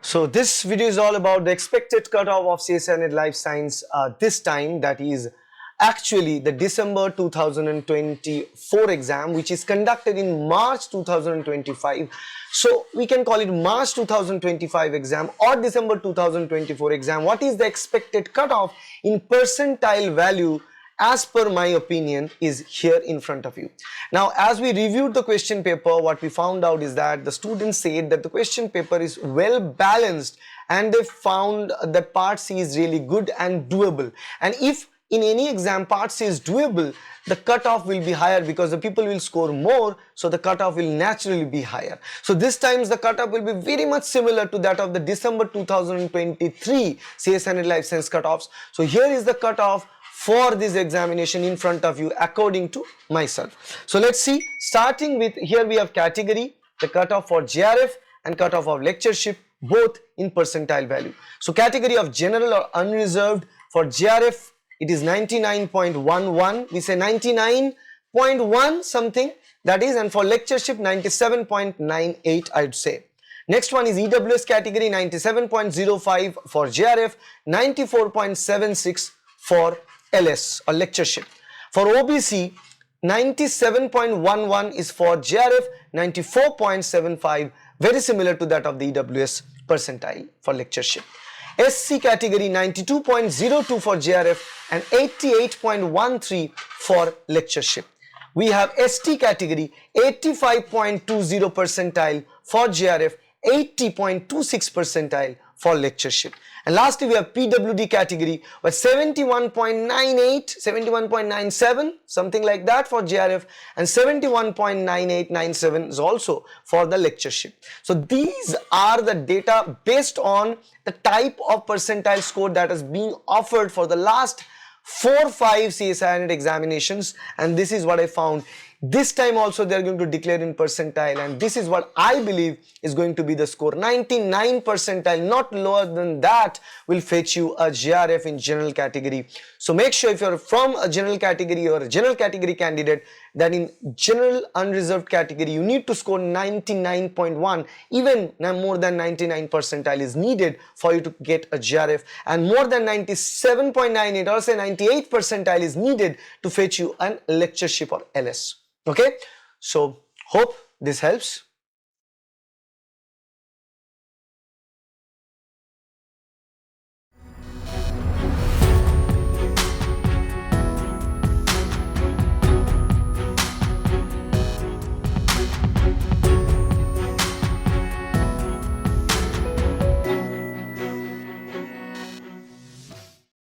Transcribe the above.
So this video is all about the expected cutoff of CSIR NET Life Science this time, that is actually the December 2024 exam, which is conducted in March 2025. So we can call it March 2025 exam or December 2024 exam. What is the expected cutoff in percentile value? As per my opinion is here in front of you. Now, as we reviewed the question paper, what we found out is that the students said that the question paper is well balanced and they found that part C is really good and doable. And if in any exam part C is doable, the cutoff will be higher because the people will score more, so the cutoff will naturally be higher. So this time the cutoff will be very much similar to that of the December 2023 CSIR NET Life Science cutoffs. So here is the cutoff for this examination in front of you according to myself. So let's see, starting with here we have category, the cutoff for JRF and cutoff of lectureship, both in percentile value. So category of general or unreserved, for JRF it is 99.11, we say 99.1 something that is, and for lectureship 97.98 I would say. Next one is EWS category, 97.05 for JRF, 94.76 for LS or lectureship. For OBC, 97.11 is for JRF, 94.75, very similar to that of the EWS percentile for lectureship. SC category, 92.02 for JRF and 88.13 for lectureship. We have ST category, 85.20 percentile for JRF, 80.26 percentile for lectureship. And lastly, we have PWD category with 71.98, 71.97, something like that for JRF, and 71.9897 is also for the lectureship. So these are the data based on the type of percentile score that is being offered for the last 4-5 CSIR NET examinations, and this is what I found. This time also they are going to declare in percentile, and this is what I believe is going to be the score. 99 percentile, not lower than that, will fetch you a JRF in general category. So make sure if you are from a general category or a general category candidate, that in general unreserved category you need to score 99.1. Even more than 99 percentile is needed for you to get a JRF, and more than 97.98 or say 98 percentile is needed to fetch you an lectureship or LS. Okay, so hope this helps.